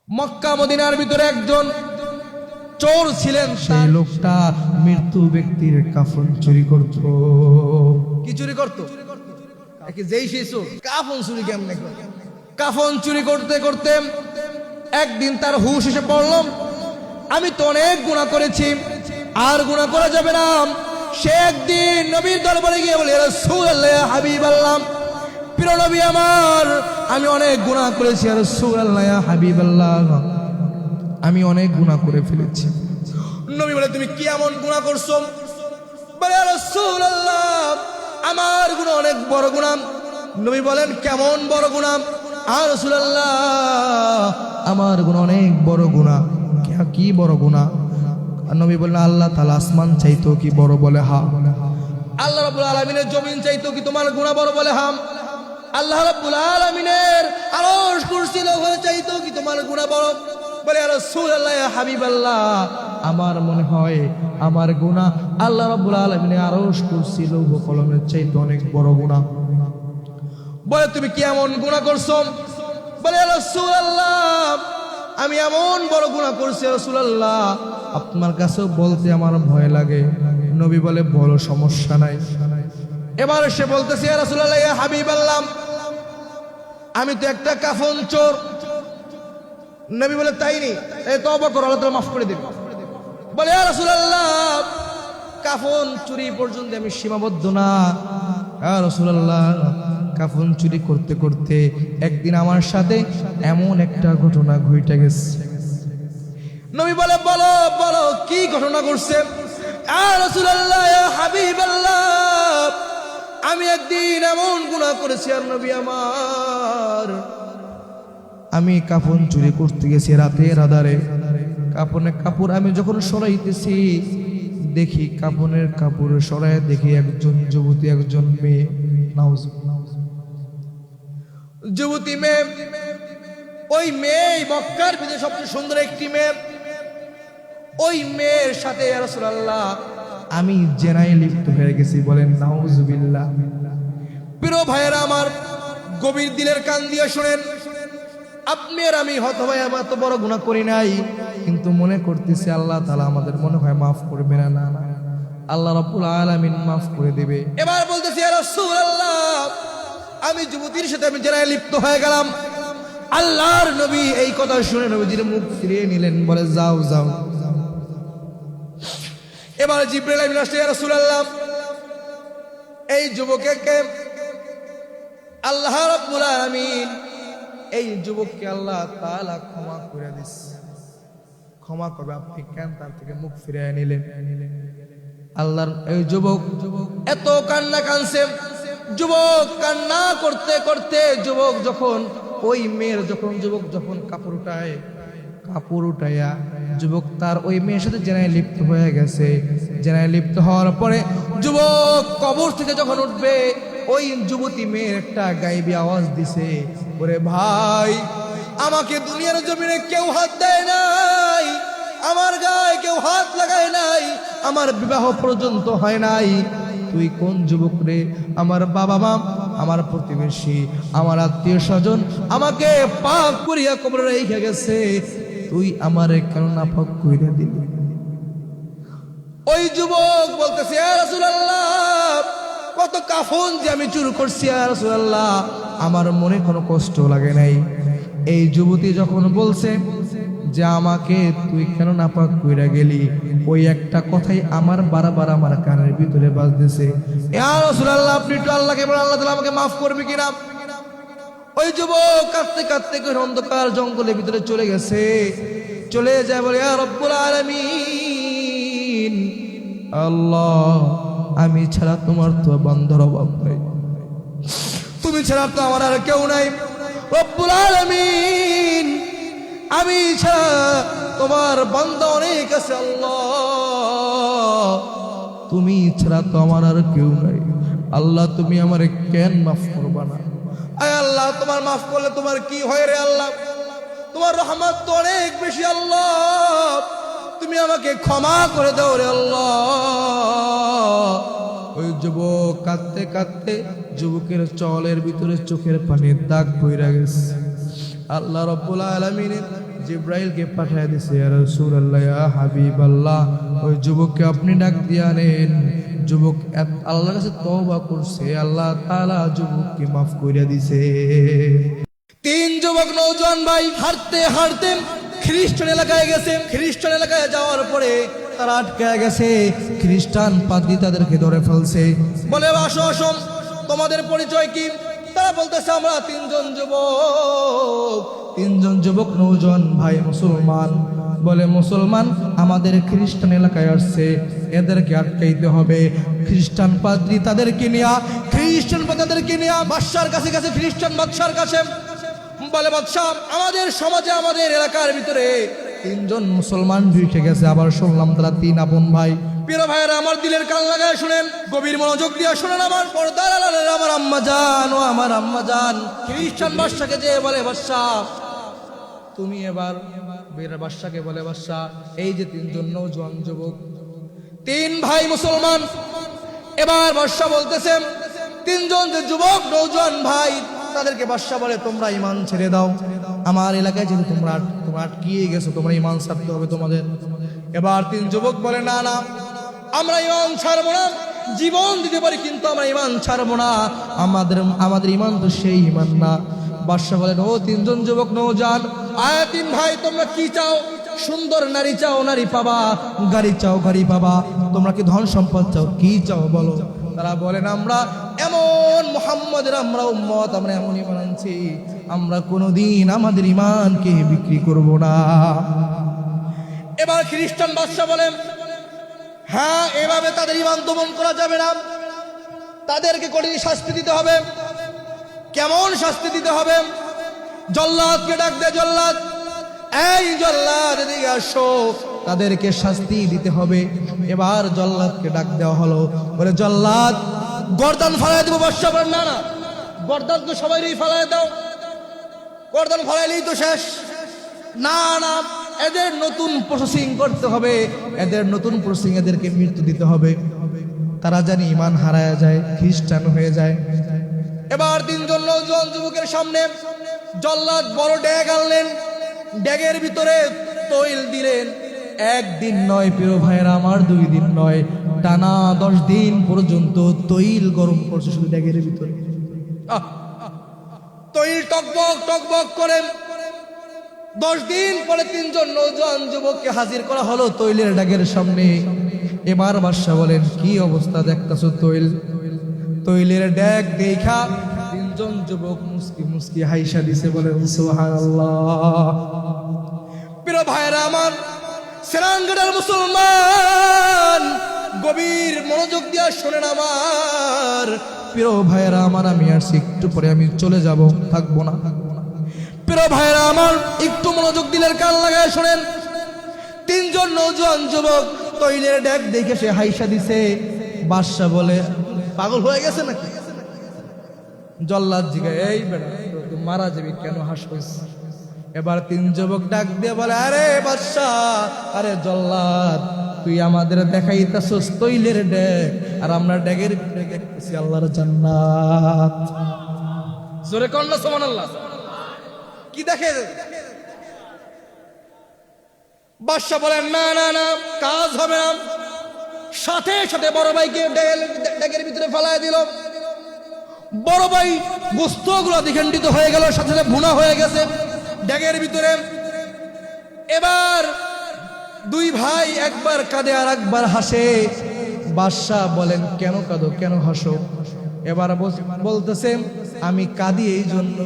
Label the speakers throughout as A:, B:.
A: মক্কা মদিনার ভিতরে একজন চোর ছিলেন।
B: সেই লোকটা মৃত্যু ব্যক্তির কাফন চুরি করত।
A: কি চুরি করতো? যেই সেই চোর কাফন চুরি কেমনে করে? কাফন চুরি করতে করতে একদিন তার হুঁশ এসে পড়ল, আমি তো অনেক গুনাহ করেছি, আর গুনাহ করা যাবে না। সে একদিন নবীর দরবারে গিয়ে বলে, রাসূলুল্লাহ হাবিবাল্লাহ, প্রিয় নবী আমার, আমি অনেক গুনাহ করেছি। রাসূলুল্লাহ হাবিবাল্লাহ, আমি অনেক গুনাহ করে ফেলেছি। নবী বলে, তুমি কি এমন গুনাহ করছো? বলে, রাসূলুল্লাহ, আমার গুনাহ অনেক বড় গুনাহ। নবী বলেন, কেমন বড় গুনাহ? আর রাসূলুল্লাহ, আমার গুনাহ অনেক বড় গুনাহ। কি বড় গুনাহ? নবী বললেন, আল্লাহ তাআলা আসমান চাইতো কি বড়? বলে, হ্যাঁ। আল্লাহ রাব্বুল আলামিনের জমিন চাইতো কি তোমার গুনাহ বড়? বলে, হ্যাঁ। আল্লাহ রাব্বুল আলামিনের আরশ কুরসি লৌহ চাইতো কি তোমার গুনাহ বড়? বলে, ইয়া রাসূলুল্লাহ হাবিবাল্লাহ, আমার মনে হয় আমার গুনাহ আল্লাহ রাব্বুল আলামিনের আরশ কুরসি লৌহ কলমের চাইতে অনেক বড় গুনাহ। বলে, তুমি কি এমন গুনাহ করছো? বলে, ইয়া রাসূলুল্লাহ, আমি এমন বড় গুনাহ করছি রাসূলুল্লাহ, আপনার কাছেও বলতে আমার ভয় লাগে। নবী বলে, বড় সমস্যা নাই। এবার সে বলতেছে, ইয়া রাসূলুল্লাহ ইয়া হাবিবাল্লাহ, আমি তো একটা কাফন চোর। নবী বলে, তাই নি? এই তওবা করো, আল্লাহ তাআলা মাফ করে দেবে। বলে, ইয়া রাসূলুল্লাহ, কাফন চুরি পর্যন্ত আমি সীমাবদ্ধ না। ইয়া রাসূলুল্লাহ, কাফন চুরি করতে করতে একদিন আমার সাথে এমন একটা ঘটনা ঘটে গেছে। নবী বলে, বলো বলো, কি ঘটনা ঘটছে? ইয়া রাসূলুল্লাহ ইয়া হাবিবাল্লাহ, আমি একদিন এমন গুনাহ করেছি আর নবী আমার, আমি কাফন চুরি করতে গেছি রাতের আধারে। কাপড় আমি যখন সরাইতেছি, দেখি কাপড়ের কাপড় সরাই দেখি একজন যুবতী, একজন মেয়ে, যুবতী মেয়ে। ওই মেয়ে মক্কার ভিতরে সবচেয়ে সুন্দর একটি মেয়ে। ওই মেয়ের সাথে ইয়া রাসূলুল্লাহ আমি জেনায় লিপ্ত হয়ে গেছি। বলেন নাউজুবিল্লাহ। প্রিয় ভাইয়েরা আমার, গভীর দিলের কান দিয়ে শুনেন, আপনি আর আমি হয়তো ভাই আমার তো বড় গুনাহ করি নাই, কিন্তু মনে করতেছি আল্লাহ তাআলা আমাদের মনে হয় মাফ করবে না। না না, আল্লাহ রাব্বুল আলামিন মাফ করে দিবে। এবার বলতেছি, ইয়া রাসূলুল্লাহ, আমি যুবতীর সাথে আমি জেনায় লিপ্ত হয়ে গেলাম। আল্লাহর নবী এই কথা শুনে নবীজির মুখ ফিরিয়ে নিলেন। বলে, যাও যাও। এবার জিবরাইল আমিন আসলে, ইয়া রাসূলুল্লাহ, এই যুবককে আল্লাহ রাব্বুল আলামিন, এই যুবককে আল্লাহ তাআলা ক্ষমা করে দিচ্ছে। ক্ষমা করবে, আপনি কেন তার থেকে মুখ ফিরিয়ে নিলেন? আল্লাহর এই যুবক এত কান্না কানছে। যুবক কান্না করতে করতে যুবক যখন ওই মেয়ের যুবক যখন কাপড় উঠায়া যুবক তার ওই মেয়ের সাথে জেনায় লিপ্ত হয়ে গেছে। জেনায় লিপ্ত হওয়ার পরে যুবক কবর থেকে যখন উঠবে, ওই যুবতী মেয়ের একটা গায়েবী আওয়াজ দিছে, ওরে ভাই, আমাকে দুনিয়ার জমিনে কেউ হাত দেয় নাই, আমার গায়ে কেউ হাত লাগায় নাই, আমার বিবাহ পর্যন্ত হয় নাই। তুই কোন যুবক রে? আমার বাবা মা, আমার প্রতিবেশী, আমার আত্মীয় স্বজন আমাকে পাক করিয়া কবরে রেখে গেছে, তুই আমারে কেন নাপাক কইরা দিলি? ওই যুবক বলতেছে, ইয়া রাসূলুল্লাহ, কত কাফন যে আমি চুরি করছি ইয়া রাসূলুল্লাহ, আমার মনে কোনো কষ্ট লাগে নাই। এই যুবতী যখন বলছে যে আমাকে তুই কেন নাপাক কইরা গেলি, ওই একটা কথাই আমার বারবার আমার কানের ভিতরে বাজতেছে, ইয়া রাসূলুল্লাহ, আপনি একটু আল্লাহকে বলেন, আল্লাহ তাআলা আমাকে মাফ করবে কিনা। ওই যুবক কাঁদতে কাঁদতে করে অন্ধকার জঙ্গলের ভিতরে চলে গেছে। চলে যায়, বলে, ইয়া রব্বুল আলামিন, আল্লাহ, আমি ছাড়া তোমার তো বান্দার অভাব নাই, তুমি ছাড়া তো আমার আর কেউ নাই। রব্বুল আলামিন, আমি ছাড়া তোমার বান্দা অনেক আছে, আল্লাহ, তুমি ছাড়া তো আমার আর কেউ নাই। আল্লাহ, তুমি আমারে কেন মাফ করবা না? আয় আল্লাহ, তোমার মাফ করলে তোমার কি হয় রে আল্লাহ? তোমার রহমত তো অনেক বেশি আল্লাহ, তুমি আমাকে ক্ষমা করে দাও রে আল্লাহ। ওই যুবক কাঁদতে কাঁদতে যুবকের চলের ভিতরে চোখের পানির দাগ বইরা গেছে। আল্লাহ রাব্বুল আলামিন
B: জিব্রাইলকে পাঠিয়ে দিছে, ইয়া রাসূলুল্লাহ, ইয়া হাবিবাল্লাহ, ওই যুবককে আপনি ডাক দিয়ে আনেন। যুবক আল্লাহর কাছে তওবা করছে, আল্লাহ তাআলা যুবককে মাফ করে দিছে।
A: 3 যুবক নওজোয়ান ভাই হাঁটতে হাঁটতে খ্রিস্টান এলাকায় গেছে। খ্রিস্টান এলাকায় যাওয়ার পরে তারা আটকে গেছে। খ্রিস্টান পাদ্রী তাদেরকে ধরে ফেলছে, বলে আসো আসো, তোমাদের পরিচয় কি? তারা বলতেছে আমরা 3 জন যুবক।
B: 3 জন যুবক নওজোয়ান ভাই মুসলমান। বলে মুসলমান, আমাদের খ্রিস্টান এলাকায় আসছে, এদেরকে আটকাইতে হবে। খ্রিস্টান পাদ্রী তাদেরকে নিয়ে
A: বাদশার কাছে গেছে, খ্রিস্টান বাদশার কাছে। বলে বাদশাহ, আমাদের সমাজে আমাদের এলাকার ভিতরে
B: 3 জন মুসলমান ঢুকে গেছে। আবার শুনলাম তারা 3 আপন ভাই।
A: প্রিয় ভাইয়েরা, আমার দিলের কান লাগায় শুনেন, গভীর মনোযোগ দিয়ে শুনেন। আমার পর্দার আড়ালের আমার আম্মা জান ও আমার আম্মা জান খ্রিস্টান বাদশাকে যে বলে, বাদশাহ তুমি এবার বাদশাকে বলে, বাদশাহ এই যে 3 জন নওজোয়ান যুবক, 3 ভাই মুসলমান। এবার বাদশাহ বলতেছে 3 জন যে যুবক নওজোয়ান ভাই, তাদেরকে বাদশাহ বলে তোমরা ঈমান ছেড়ে দাও। আমার এলাকায় যেহেতু তোমরা আটকিয়ে গেছো, তোমরা ঈমান ছাড়তে হবে তোমাদের। এবার 3 যুবক বলে না না, আমরা ঈমান ছাড়বো না, জীবন দিতে পারি কিন্তু আমরা ঈমান ছাড়বো না। আমাদের ঈমান তো সেই ঈমান না। বাদশাহ বলেন, ও 3 জন যুবক নওজোয়ান, 3 ভাই তোমরা কি চাও? সুন্দর নারী চাও, নারী পাবা। গাড়ি চাও, গাড়ি পাবা। তোমরা কি ধন সম্পদ চাও? কি চাও বলো? তারা বলেন, আমরা এমন মুহাম্মাদের আমরা উম্মত, আমরা এমন ঈমান আনছি, আমরা কোনোদিন আমাদের ঈমানকে বিক্রি করব না। এবার খ্রিস্টান বাদশাহ বলেন, হ্যাঁ, এভাবে তাদের ঈমান দমন করা যাবে না, তাদেরকে কঠিন শাস্তি দিতে হবে। কেমন শাস্তি দিতে হবে? জল্লাদকে ডাক দে, জল্লাদ, এই জল্লাদ এদিকে আসো, তাদেরকে শাস্তি দিতে হবে। এবার জল্লাদকে ডাক দেওয়া হলো। বলে জল্লাদ, গর্দান ফালাই দেবো। বাদশা বলেন, না না, গর্দান তো সবাইই ফালাই দাও, গর্দান ফালাইলেই তো শেষ। না না, এদের নতুন প্রসেসিং করতে হবে, এদের নতুন প্রসেসিং, এদেরকে মৃত্যু দিতে হবে। তারা জানি ঈমান হারায় যায়, খ্রিস্টান হয়ে যায়। এবার 3 জন নওজোয়ান যুবকের সামনে জল্লাদ বড় ড্যাগ আনলেন, ড্যাগের ভিতরে তৈল দিলেন। 1 দিন নয় প্রিয় ভাইয়েরা আমার, 2 দিন নয়, টানা 10 দিন পর্যন্ত তৈল গরম করছে শুধু ড্যাগের ভিতরে। তৈল টকবক টকবক করে 10 দিন পরে 3 জন নওজোয়ান যুবককে হাজির করা হলো তৈলের ড্যাগের সামনে। এবার বাদশা বলেন, কি অবস্থা দেখতেছো? তৈলের ড্যাগ দেখা 3 জন যুবক মুস্কি মুস্কি হাইসা দিছে, বলে সুবহানাল্লাহ। প্রিয় ভাইরা আমার, সেরাঙ্গাটার মুসলমান, গভীর মনোযোগ দিয়ে শোনেন আমার প্রিয় ভাইরা আমার। আমি আর একটু পরে আমি চলে যাব, থাকবো না। প্রিয় ভাইরা আমার, একটু মনোযোগ দিলের কান লাগায় শোনেন। 3 জন নওজোয়ান যুবক তৈলের ড্যাগ দেখে সে হাইসা দিছে। বাদশা বলে, পাগল হয়ে গেছে নাকি? জল্লাদ জিগায়, এই বেটা তুই মারা যাবি, কেন হাসিস? এবার 3 যুবক ডাক দিয়ে বলে, আরে বাদশা, আরে জল্লাদ, তুই আমাদের দেখাইতাছস তৈলের ড্যাগ, আর আমরা ড্যাগের ভিতরে দেখতেছি আল্লাহর জান্নাত। জোরে কর না সুবহানাল্লাহ। কি দেখে? বাদশা বলেন, না না না, কাজ হবে না। সাথে সাথে বড় ভাইকে ড্যাগের ভিতরে ফেলায় দিল। বড় ভাই গোস্তগুলো দ্বিখণ্ডিত হয়ে গেল, সাথে সাথে ভুনা হয়ে গেছে ড্যাগের ভিতরে। এবার 2 ভাই একবার কাঁদে আর একবার হাসে। বাদশা বলেন, কেন কাঁদো, কেন হাসো? এবার বলতেছে, আমি কাঁদি এই জন্য,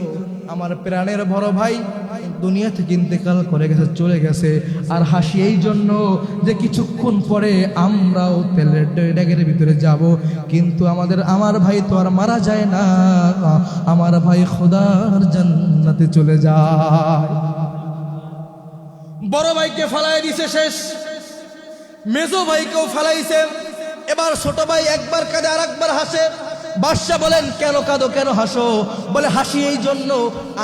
A: আমার প্রাণের বড় ভাই দুনিয়া থেকে ইন্তেকাল করে গেছে, চলে গেছে। আর হাসি এই জন্য যে কিছুক্ষণ পরে আমরাও তেলের ড্যাগের ভিতরে যাব, কিন্তু আমার ভাই তো আর মারা যায় না, আমার ভাই খোদার জান্নাতে চলে যায়। বড় ভাইকে ফালাই দিছে শেষ, মেজো ভাইকেও ফালাইছে। এবার ছোট ভাই একবার কাঁদে আর একবার হাসে। বাদশা বলেন, কেন কাঁদো, কেন হাসো? বলে, হাসি এই জন্য,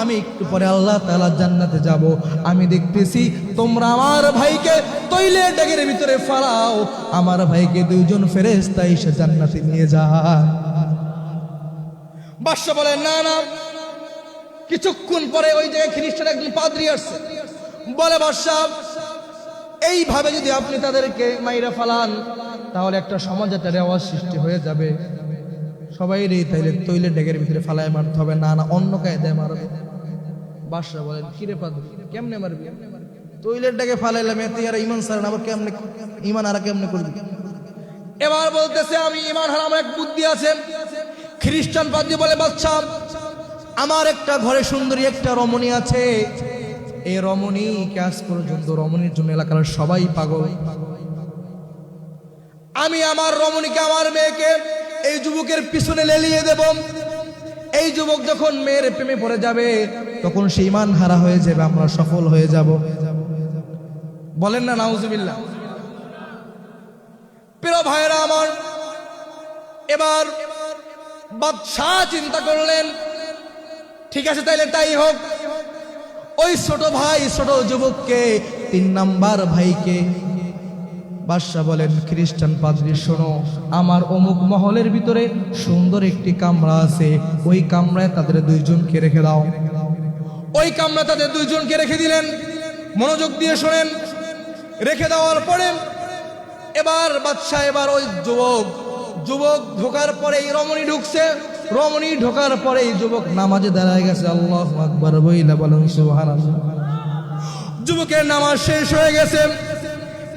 A: আমি একটু পরে আল্লাহ তাআলার জান্নাতে যাব। আমি দেখতেছি তোমরা আমার ভাইকে তৈলের ড্যাগের ভিতরে ফালাও, আমার ভাইকে 2 জন ফেরেশতা এসে জান্নাতে নিয়ে যায়। বাদশা বলেন, না না। কিছুক্ষণ পরে ওই জায়গায় খ্রিস্টান একজন পাদ্রী আসছে। বলে বাদশাহ, এইভাবে যদি আপনি তাদেরকে মাইরা ফালান তাহলে একটা সমাজে একটা রেওয়াজ সৃষ্টি হয়ে যাবে, সবাই রে তাইলে তৈলের ডেগের ভিতরে ফালায় মারতে হবে, না না অন্য কায়দায় মারবে। বাদশাহ বলেন, কিরে পাদ্রী কেমনে মারবি? তৈলের ডেগে ফালাইলাম, এতে আর ইমান সার আবার কেমনে ইমান আর কেমনে করবি? এবার বলতেছে, আমি ইমান হারাম এক বুদ্ধি আছে। খ্রিস্টান পাদ্রী বলে, বাদশাহ আমার একটা ঘরে সুন্দরী একটা রমণী আছে, এই রমণীকে আজ পর্যন্ত রমণীর জন্য এলাকার সবাই পাগল। আমি আমার রমণীকে, আমার মেয়েকে এই যুবকের পিছনে লেলিয়ে দেব। এই যুবক যখন মেয়ের প্রেমে পড়ে যাবে তখন সে ঈমান হারা হয়ে যাবে, আমরা সফল হয়ে যাব। বলেন না নাউজুবিল্লাহ। প্রিয় ভাইরা আমার, এবার বাদশাহ চিন্তা করলেন, ঠিক আছে তাইলে তাই হোক। ওই ছোট ভাই, ছোট যুবককে, 3 নাম্বার ভাইকে বাদশাহ বলেন, খ্রিস্টান পাদ্রী শোনো, আমার অমুক মহলের ভিতরে সুন্দর একটি কামরা আছে, ওই কামরায় তাদের 2 জনকে রেখে দাও। ওই কামরা তাদের 2 জনকে রেখে দিলেন। মনোযোগ দিয়ে শোনেন। রেখে দেওয়ার পরে এবার বাদশাহ, এবার ওই যুবক ঢোকার পরে রমণী ঢুকছে। রমণী ঢোকার পরে যুবক নামাজে দাঁড়ায় গেছে, আল্লাহু আকবার বইলা বলেন সুবহানাল্লাহ। যুবকের নামাজ শেষ হয়ে গেছে।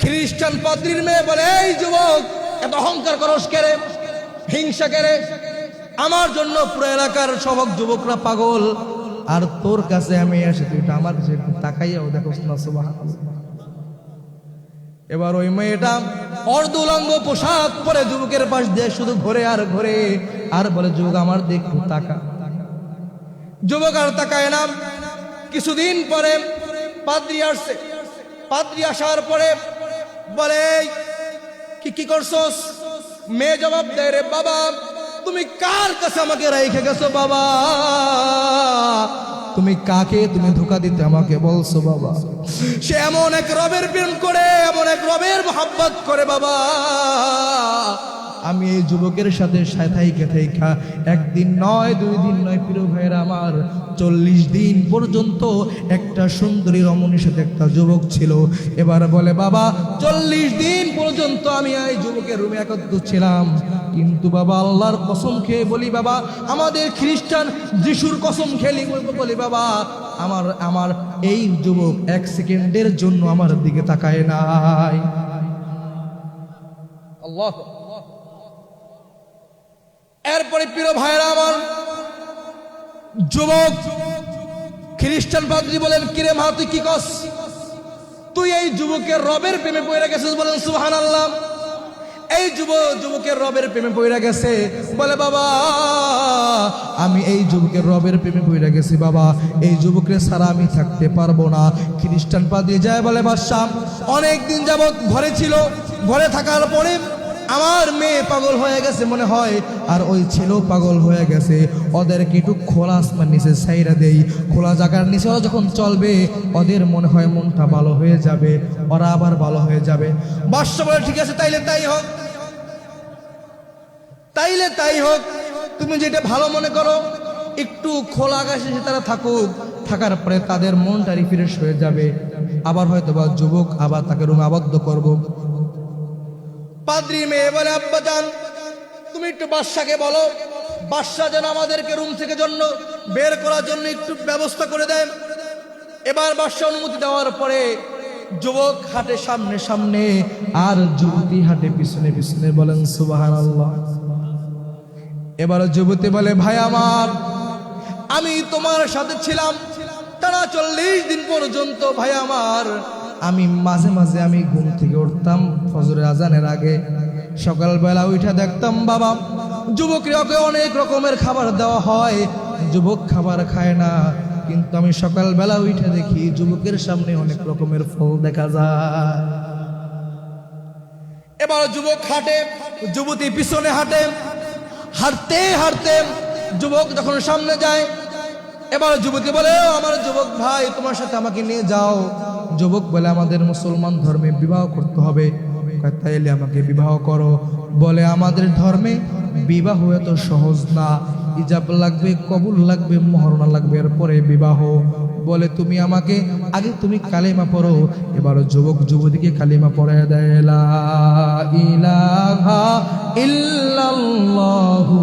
A: খ্রিস্টান পাদ্রীর মেয়ে বলে, এই যুবক এত অহংকার করস কেরে, হিংসা কেরে? আমার জন্য পুরো এলাকার সব যুবকরা পাগল, আর তোর কাছে আমি এসে তুই আমার কাছে একটু তাকাইয়াও দেখোস না, সুবহানাল্লাহ। এবার ওই মেয়েটা অর্ধউলঙ্গ পোশাক পরে যুবকের পাশ দিয়ে শুধু ঘোরে আর ঘোরে, আর বলে, যুবক আমার দিকে একটু তাকা। যুবক আর তাকায় না। কিছুদিন পরে পাদ্রী আসছে। পাদ্রী আসার পরে বলে, কি করছস? মেয়ে জবাব দেয়, রে বাবা তুমি কার কাছে আমাকে রেখে গেছো বাবা? তুমি কাকে তুমি ধোঁকা দিতে আমাকে বলছো বাবা? সে এমন এক রবের প্রেম করে, এমন এক রবের মোহাব্বত করে বাবা, আমি এই যুবকের সাথে থাইকা 1 দিন নয় 2 দিন নয়, প্রিয় ভাইয়েরা আমার, 40 দিন পর্যন্ত একটা সুন্দরী রমণীর সাথে একটা যুবক ছিল। এবার বলে, বাবা 40 দিন পর্যন্ত আমি এই যুবকের রুমে একত্র ছিলাম, কিন্তু বাবা আল্লাহর কসম খেয়ে বলি বাবা, আমাদের খ্রিস্টান যিশুর কসম খেলি বলি বাবা, আমার এই যুবক 1 সেকেন্ডের জন্য আমার দিকে তাকায় নাই। আল্লাহ। এরপরে প্রিয় ভাইরা আমার, যুবক খ্রিস্টান পাদ্রী বলেন, কিরে মা তুই কি কস? তুই এই যুবকের রবের প্রেমে পড়ে গেছিস? বলেন সুবহানাল্লাহ। এই যুবকের রবের প্রেমে পড়ে গেছে। বলে, বাবা আমি এই যুবকের রবের প্রেমে পড়ে গেছি বাবা, এই যুবকের ছাড়া আমি থাকতে পারবো না। খ্রিস্টান পাদ্রী যায় বলে, বাদশাহ অনেক দিন যাবত ঘরে ছিল, ঘরে থাকার পরে আমার মেয়ে পাগল হয়ে গেছে মনে হয়, আর ওই ছেলেও পাগল হয়ে গেছে। ওদেরকে একটু খোলা আসমান নিচে ছাইরা দেই, খোলা জায়গার নিচে ওরা যখন চলবে ওদের মনে হয় মনটা ভালো হয়ে যাবে, ওরা আবার ভালো হয়ে যাবে। বাদশা বলে, ঠিক আছে তাইলে তাই হোক, তাইলে তাই হোক, তুমি যেটা ভালো মনে করো। একটু খোলা আকাশে তারা থাকুক, থাকার পরে তাদের মনটা রিফ্রেশ হয়ে যাবে, আবার হয়তো বা যুবক আবার তাকে রুমে আবদ্ধ করবো। পাদ্রী মেয়ে বলে, আব্বা জান তুমি একটু বাদশাকে বলো, বাদশা যেন আমাদেরকে রুম থেকে জন্য বের করার জন্য একটু ব্যবস্থা করে দেন। এবার বাদশা অনুমতি দেওয়ার পরে যুবক হাঁটে সামনে সামনে, আর যুবতী হাঁটে পিছনে পিছনে। বলেন সুবহানাল্লাহ। এবার যুবতী বলে, ভাই আমার, আমি তোমার সাথে ছিলাম টানা 40 দিন পর্যন্ত। ভাই আমার, আমি মাঝে মাঝে আমি ঘুম থেকে উঠতাম ফজরের আজানের আগে, সকালবেলা উঠে দেখতাম বাবা যুবককে অনেক রকমের খাবার দেওয়া হয়, যুবক খাবার খায় না, কিন্তু আমি সকালবেলা উঠে দেখি যুবকের সামনে অনেক রকমের ফল দেখা যায়। এবার যুবক হাঁটে, যুবতী পিছনে হাঁটে, হাঁটতে হাঁটতে যুবক যখন সামনে যায়, এবার যুবতী বলে, আমার যুবক ভাই তোমার সাথে আমাকে নিয়ে যাও। যুবক বলে, আমাদের মুসলমান ধর্মে বিবাহ করতে হবে। তাইলে আমাকে বিবাহ করো। বলে, আমাদের ধর্মে বিবাহ এত সহজ না, ইজাব লাগবে, কবুল লাগবে, মহরনা লাগবে, এরপরে বিবাহ।
B: বলে তুমি আমাকে আগে তুমি কালেমা পড়ো। এবার যুবক যুবতীকে কালেমা পড়ায় দেয়, লা ইলাহা ইল্লাল্লাহু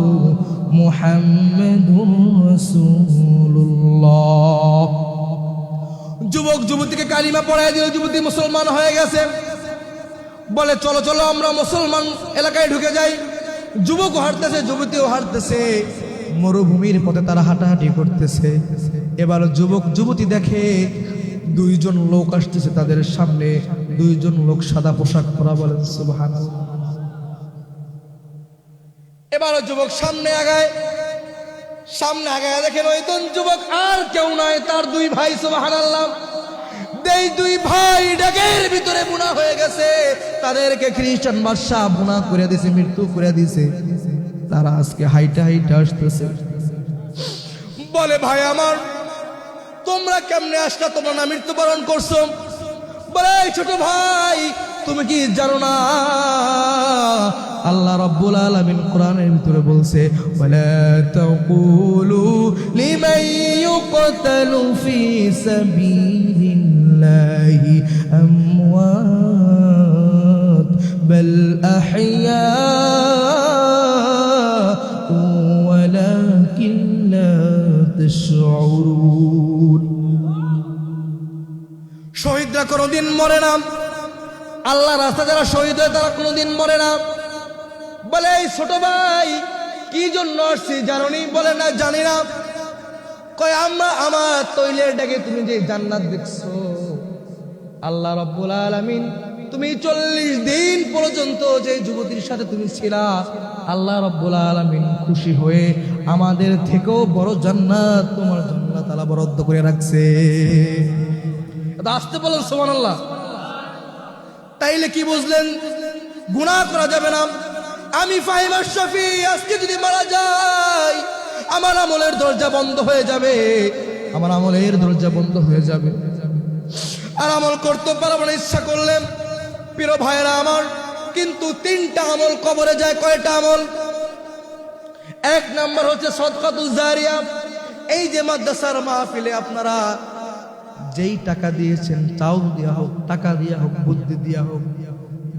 B: মুহাম্মাদুর রাসূলুল্লাহ। যুবক যুবতীকে কালিমা পড়ায় দিল, যুবতী মুসলমান হয়ে গেছে। বলে চলো চলো আমরা মুসলমান এলাকায় ঢুকে যাই। যুবকও হাঁটতেছে, যুবতীও হাঁটতেছে, মরুভূমির পথে তারা হাঁটাহাঁটি করতেছে। এবার যুবক যুবতী দেখে দুইজন লোক আসতেছে তাদের সামনে, দুইজন লোক সাদা পোশাক পরা। বলেন সুবহানাল্লাহ। এবার যুবক সামনে আগায়, সামনে আগায় দেখেন ওই যুবক আর কেউ নয়, তার দুই ভাই। সুবহানাল্লাহ। এই দুই ভাই ডাকের ভিতরে বুনা হয়ে গেছে, তাদেরকে খ্রিস্টান বাদশা বুনা করে দিয়েছে, মৃত্যু করে দিয়েছে। তারা আজকে হাইটা হাইটা আসতেছে। বলে ভাই আমার, তোমরা কেমনে আসলা, তোমরা না মৃত্যুবরণ করছো? বলে ছোট ভাই তুমি কি জানো না আল্লাহ রাব্বুল আলামিন কোরআনের ভিতরে বলছে, ওয়ালা তাকুলু লিমান ইউকতালু ফি সাবিলিল্লাহি আমওয়াত বাল আহইয়া ওয়ালাকিন লা তাশউরুন। শহীদরা কোনোদিন মরে না, আল্লাহ রাস্তা যারা শহীদ হয় তারা কোনোদিন মরে না। বলে এই ছোট ভাই কি জন্য আসছি জানোনি? বলে না জানি না। কয় আমরা আমার তৈলের ডাকে তুমি যে জান্নাত দেখছো, আল্লাহ রাব্বুল আলামিন তুমি 40 দিন পর্যন্ত যে যুবতীর সাথে তুমি ছিলা, আল্লাহ রাব্বুল আলামিন খুশি হয়ে আমাদের থেকেও বড় জান্নাত তোমার জন্য তাআলা বরাদ্দ করে রাখছে। আসতে বলেন সুবহানাল্লাহ। তাইলে কি বুঝলেন? গুনাহ করা যাবে না। আমি ফাহিম আশরাফি আজকে যদি মারা যাই, আমার আমলের দরজা বন্ধ হয়ে যাবে, আমার আমলের দরজা বন্ধ হয়ে যাবে, আর আমল করতে পারবো না ইচ্ছা করলেন। প্রিয় ভাইয়েরা আমার, কিন্তু 3টা আমল কবরে যায়। কয়টা আমল? 1 নাম্বার হচ্ছে সদকাতুল জারিয়া। এই যে মাদ্রাসার মাহফিলে আপনারা যেই টাকা দিয়েছেন, চাউল দেওয়া হোক, টাকা দেওয়া হোক, বুদ্ধি দেওয়া হোক,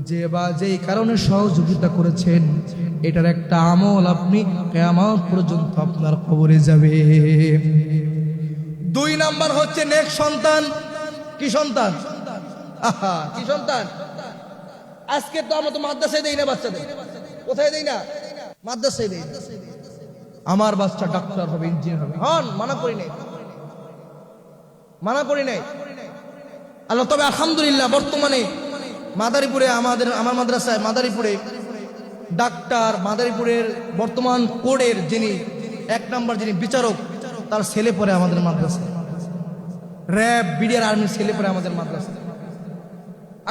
B: যে বা যেই কারণে সহযোগিতা করেছেন, এটার একটা আমল আপনি কিয়ামত পর্যন্ত আপনার কবরে যাবে। 2 নাম্বার হচ্ছে নেক সন্তান। কি সন্তান? আহা, কি সন্তান? আজকে তো আমরা তো মাদ্রাসায় দেই না বাচ্চাদের। কোথায় দেই না? মাদ্রাসায় দেই। আমার বাচ্চা ডাক্তার হবে, ইঞ্জিনিয়ার হবে, হন, মানা করি নাই, মানা করি নাই আল্লাহ। তবে আলহামদুলিল্লাহ বর্তমানে মাদারীপুরে আমার মাদ্রাসায় মাদারীপুরে ডাক্তার, মাদারীপুরের বর্তমান কোডের যিনি 1 নাম্বার যিনি বিচারক, তার ছেলে পড়ে আমাদের মাদ্রাসায়। র্যাব, বিডিআর, আর্মির ছেলে পড়ে আমাদের মাদ্রাসায়।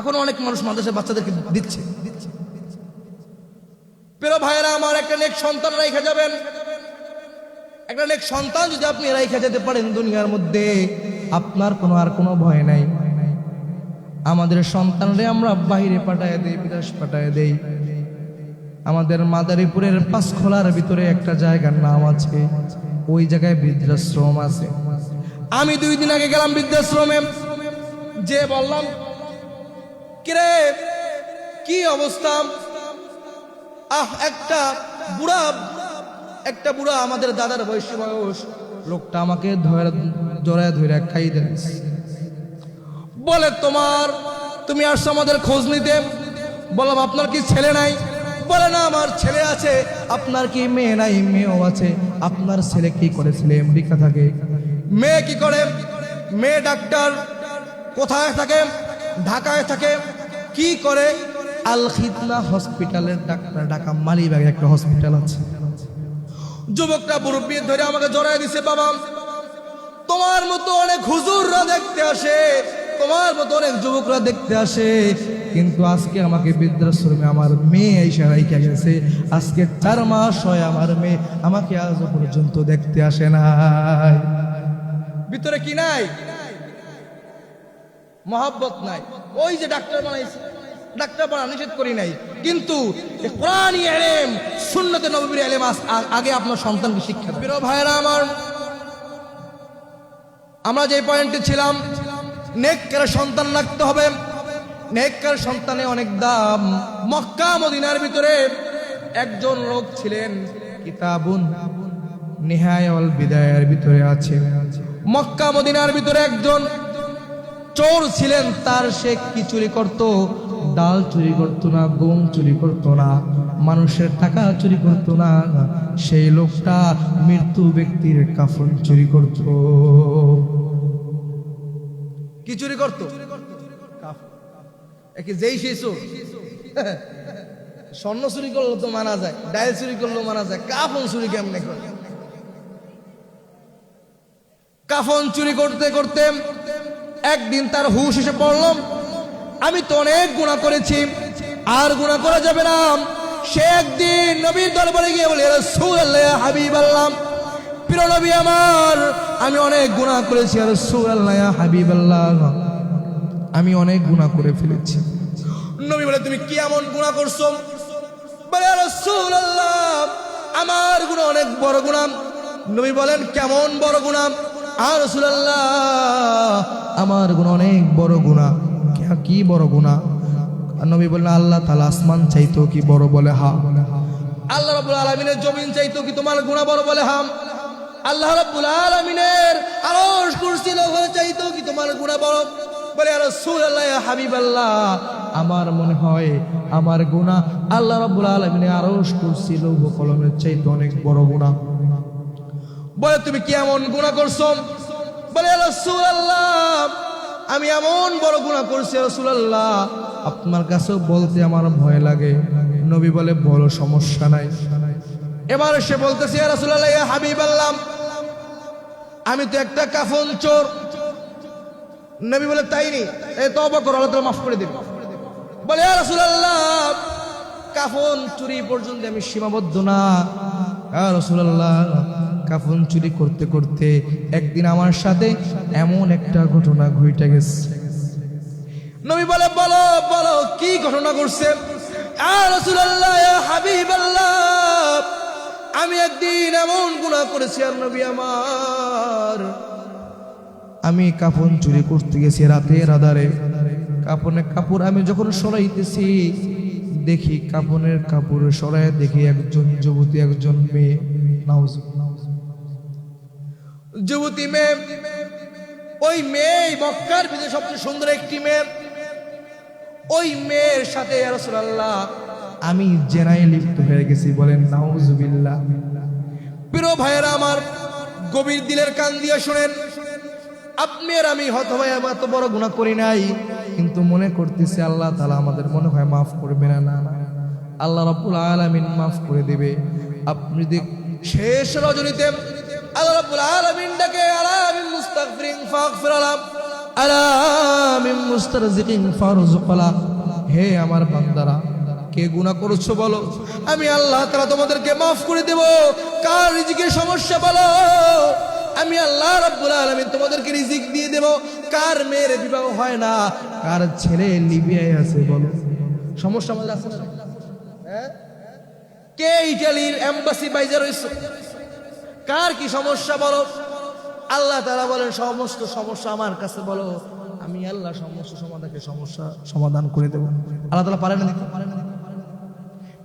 B: এখন অনেক মানুষ মাদ্রাসায় বাচ্চাদেরকে দিচ্ছে। প্রিয় ভাইয়েরা আমার, একটা নেক সন্তান রাইখা যাবেন। একটা নেক সন্তান যদি আপনি রাইখা যেতে পারেন দুনিয়ার মধ্যে, আপনার আর কোনো ভয় নাই। আমাদের সন্তানরে আমরা বাইরে পাঠায় দেই, বিদেশ পাঠায় দেই। আমাদের মাদারীপুরের পাঁচখোলার ভিতরে একটা জায়গার নাম আছে, ওই জায়গায় বৃদ্ধাশ্রম আছে। আমি 2 দিন আগে গেলাম বৃদ্ধাশ্রমে, যে বললাম কিরে কি অবস্থা? একটা বুড়া আমাদের দাদার বয়স, লোকটা আমাকে জড়ায় ধরে খাই দেন। বলে তুমি আসছো আমাদের খোঁজ নিতে। বললাম আপনার কি ছেলে নাই? বলে না আমার ছেলে আছে। আপনার কি মেয়ে নাই? মেয়েও আছে। আপনার ছেলে কি করে? ছেলে আমেরিকা থাকে। মেয়ে কি করে? মেয়ে ডাক্তার। কোথায় থাকে? ঢাকায় থাকে। কি করে? আল খিদনা হসপিটালের ডাক্তার, ঢাকা মালিবাগে একটা হসপিটাল আছে। যুবকটা মুরব্বি ধরে আমাকে জড়ায় দিছে, বাবা তোমার মতো অনেক হুজুররা দেখতে আসে, তোমার মতো অনেক যুবকরা দেখতে আসে, কিন্তু আজকে আমাকে বৃদ্ধাশ্রমে আমার মেয়ে এসে রাইখা গেছে। আজকে 4 মাস হয় আমার মেয়ে আমাকে আজ পর্যন্ত দেখতে আসে নাই। ভিতরে কি নাই? মহব্বত নাই। ওই যে ডাক্তার বানাইছে, ডাক্তার বানা নিষেধ করি নাই, কিন্তু কোরআনী ইলম, সুন্নতে নববীর ইলম আগে আপনার সন্তানকে শিক্ষা দেন। প্রিয় ভাইরা আমার,
A: আমরা যে পয়েন্টে ছিলাম, নেককার সন্তান রাখতে হবে। নেককার সন্তানে অনেক দাম। মক্কা মদিনার ভিতরে একজন লোক ছিলেন, কিতাবুন নিহায়া ওয়াল বিদায়ার ভিতরে আছে। মক্কা মদিনার ভিতরে একজন চোর ছিলেন। তার সে কি চুরি করত? ডাল চুরি করত না, গম চুরি করত না, মানুষের টাকা চুরি করত না। সেই লোকটা মৃত্যু ব্যক্তির কাফন চুরি করত। কি চুরি করত? যেই সেই চোর। স্বর্ণ চুরি করলো তো মানা যায়, ডাল চুরি করলো মানা যায়, কাফন চুরি কেমনে করে? কাফন চুরি করতে করতে একদিন তার হুশ এসে পড়ল, আমি তো অনেক গুনাহ করেছি, আর গুনাহ করা যাবে না। সে একদিন নবীর দরবারে গিয়ে বলে, রাসূলুল্লাহ, হাবিবাল্লাহ, প্রিয় নবী আমার, আমি অনেক গুনাহ করেছি। রাসূলুল্লাহ, হাবিবাল্লাহ, আমি অনেক গুনাহ করে ফেলেছি। নবী বলে, তুমি কি এমন গুনাহ করছো? বলে, রাসূলুল্লাহ, আমার গুনাহ অনেক বড় গুনাহ। নবী বলেন, কেমন বড় গুনাহ? আর রাসূলুল্লাহ, আমার গুনাহ অনেক বড় গুনাহ। কি বড় গুনাহ? নবী বললেন, আল্লাহ তাআলা আসমান চাইতো কি বড়? বলে, হ্যাঁ। আল্লাহ রাব্বুল আলামিনের জমিন চাইতো কি তোমার গুনাহ বড়? বলে, হ্যাঁ। আল্লাহ রাব্বুল আলামিনের আরশ কুরসি লৌহ চাইতো কি তোমার গুনাহ বড়? বলে, ইয়া রাসূলুল্লাহ, হাবিবাল্লাহ, আমার মনে হয় আমার গুনাহ আল্লাহ রাব্বুল আলামিনের আরশ কুরসি লৌহ কলমের চাইতে অনেক বড় গুনাহ। বলে, তুমি কি এমন গুনাহ করছো? বলে, ইয়া রাসূলুল্লাহ, আমি এমন বড় গুনাহ করছি রাসূলুল্লাহ, আপনার কাছেও বলতে আমার ভয় লাগে। নবী বলে, বড় সমস্যা নাই। এবার সে বলতেছে, ইয়া রাসূলুল্লাহ, ইয়া হাবিবাল্লাহ, আমি তো একটা কাফন চোর। নবী বলে, তাই নি? এই তওবা করো, আল্লাহ তাআলা মাফ করে দিবেন। বলে, ইয়া রাসূলুল্লাহ, কাফন চুরি পর্যন্ত আমি সীমাবদ্ধ না। ইয়া রাসূলুল্লাহ, কাফন চুরি করতে করতে একদিন আমার সাথে এমন একটা ঘটনা ঘটে গেছে। নবী বলে, বলো বলো, কি ঘটনা ঘটছে? ইয়া রাসূলুল্লাহ, ইয়া হাবিবাল্লাহ, আমি একদিন এমন গুনাহ করেছি আর নবী আমার, আমি কাফন চুরি করতে গেছি রাতের আধারে। কাফনের কাপড় আমি যখন সরাইতেছি, দেখি কাফনের কাপড় সরাই দেখি একজন যুবতী, একজন মেয়ে, যুবতী মেয়ে। ওই মেয়ে মক্কার ভিতরে সবচেয়ে সুন্দর একটি মেয়ে। ওই মেয়ের সাথে ইয়া রাসূলুল্লাহ আমি জেনায় লিপ্ত হয়ে গেছি। বলেন নাউজুবিল্লাহ। প্রিয় ভাইয়েরা আমার, গভীর দিলের কান দিয়ে শুনেন, আপনি আর আমি হয়তো ভাই এত বড় গুনাহ করি নাই, কিন্তু মনে করতেছি আল্লাহ তাআলা আমাদের মনে হয় মাফ করবে না। না, আল্লাহ রাব্বুল আলামিন মাফ করে দিবে। আপনি দেখ, শেষ রজনীতে আল্লাহ রাব্বুল আলামিন ডাকে, আলা মিন মুস্তাগফিরিন ফাগফির লাহ, আলা মিন মুস্তারজিকিন ফারযুক লাহ। হে আমার বান্দারা, কে গুনাহ করেছো বলো, আমি আল্লাহ তাআলা তোমাদেরকে মাফ করে দেব। কার রিজিকের সমস্যা বলো, আমি আল্লাহ রাব্বুল আলামিন তোমাদেরকে রিজিক দিয়ে দেব। কার মেয়ের বিবাহ হয় না, কার ছেলে লিবিয়ায় আছে বলো, সমস্যা আমাদের আছে না? হ্যাঁ, কে ইটালির এমবাসি বাইজা রইছে, কার কি সমস্যা বলো? আল্লাহ তাআলা বলেন, সমস্ত সমস্যা আমার কাছে বলো, আমি আল্লাহ সমস্ত সমস্যা সমাধান করে দেব। আল্লাহ তাআলা পারে না দিতে?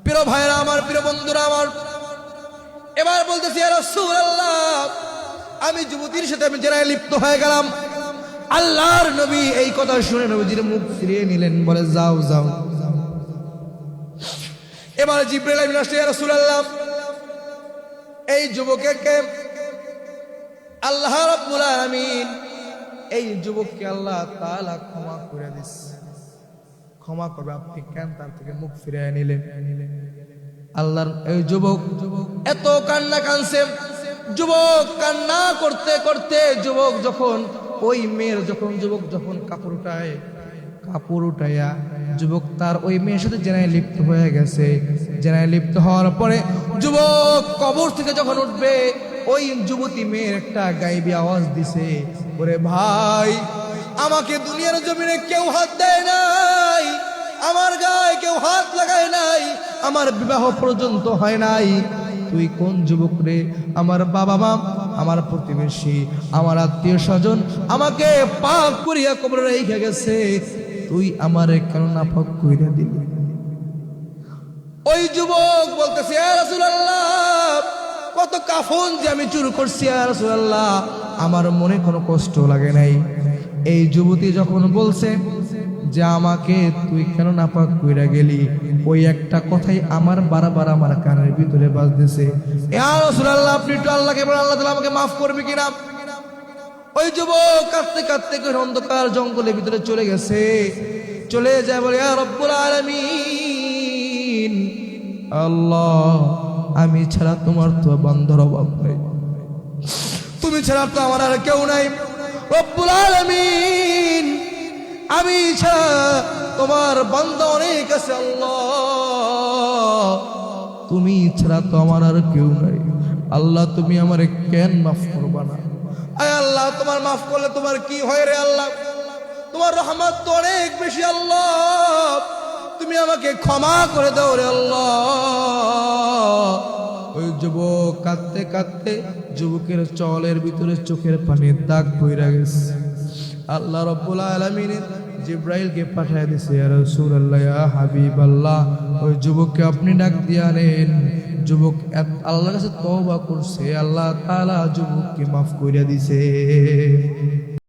A: প্রিয় ভাইরা আমার, প্রিয় বন্ধুরা আমার, এবার বলতেছি, ইয়া রাসূলুল্লাহ, আমি যুবতীর সাথে আমি জেনায় লিপ্ত হয়ে গেলাম। আল্লাহর নবী এই কথা শুনে নবীজির মুখ ফিরিয়ে নিলেন, বলে, যাও যাও। এবার জিবরাইল আমিন আসলে, ইয়া রাসূলুল্লাহ, এই যুবককে আল্লাহ রাব্বুল আলামিন, এই যুবককে আল্লাহ তাআলা ক্ষমা করে দিচ্ছে। ক্ষমা করবে, আপনি কেন তার থেকে মুখ ফিরিয়ে নিলেন? আল্লাহর এই যুবক এত কান্না কানছে। যুবক কান্না করতে করতে যুবক যখন ওই মেয়ের যুবক যখন কাপড় উঠায়া যুবক তার ওই মেয়ের সাথে জেনায় লিপ্ত হয়ে গেছে। জেনায় লিপ্ত হওয়ার পরে যুবক কবর থেকে যখন উঠবে, ওই যুবতী মেয়ের একটা গায়েবী আওয়াজ দিছে, ওরে ভাই, আমাকে দুনিয়ার জমিনে কেউ হাত দেয় নাই, আমার গায়ে কেউ হাত লাগায় নাই, আমার বিবাহ পর্যন্ত হয় নাই,
B: তুই কোন যুবক রে? আমার বাবা মা, আমার প্রতিবেশী, আমার আত্মীয় স্বজন আমাকে পাপ করিয়া কবরে রেখে গেছে, তুই আমারে কেন নাপাক কইরা দিলি?
A: ওই যুবক বলতেছে, ইয়া রাসূলুল্লাহ, কত কাফন যে আমি চুরি করছি ইয়া রাসূলুল্লাহ,
B: আমার মনে কোনো কষ্ট লাগে নাই। এই যুবতী যখন বলছে যে আমাকে তুই কেন নাপাক কইরা গেলি, ওই একটা কথাই আমার বারবার আমার কানের ভিতরে বাজতেছে,
A: ইয়া রাসূলুল্লাহ, আপনি একটু আল্লাহকে বলেন, আল্লাহ তাআলা আমাকে মাফ করবে কিনা। ওই যুবক কাঁদতে কাঁদতে করে অন্ধকার জঙ্গলের ভিতরে চলে গেছে। চলে যায় বলে, ইয়া রব্বুল আলামিন,
B: আল্লাহ আমি ছাড়া তোমার তো বান্দার অভাব নেই,
A: তুমি ছাড়া তো আমার আর কেউ নাই। রব্বুল আলামিন, আমি ছাড়া তোমার বান্দা অনেক আছে আল্লাহ,
B: তুমি ছাড়া তো আমার আর কেউ নাই। আল্লাহ তুমি আমারে কেন মাফ করবা না?
A: আয় আল্লাহ, তোমার মাফ করলে তোমার কি হয় রে আল্লাহ? তোমার রহমত তো অনেক বেশি আল্লাহ, তুমি আমাকে ক্ষমা করে দাও রে আল্লাহ।
B: ওই যুবক কাঁদতে কাঁদতে যুবকের চলের ভিতরে চোখের পানির দাগ বইরা গেছে। আল্লাহ রাব্বুল আলামিন জিব্রাইলকে পাঠিয়ে দিয়েছে, ইয়া রাসূলুল্লাহ, ইয়া হাবিবাল্লাহ, ওই যুবককে আপনি ডাক দিয়ে আনেন। যুবক আল্লাহর কাছে তওবা করছে, আল্লাহ তাআলা যুবককে মাফ কইরা দিয়েছে।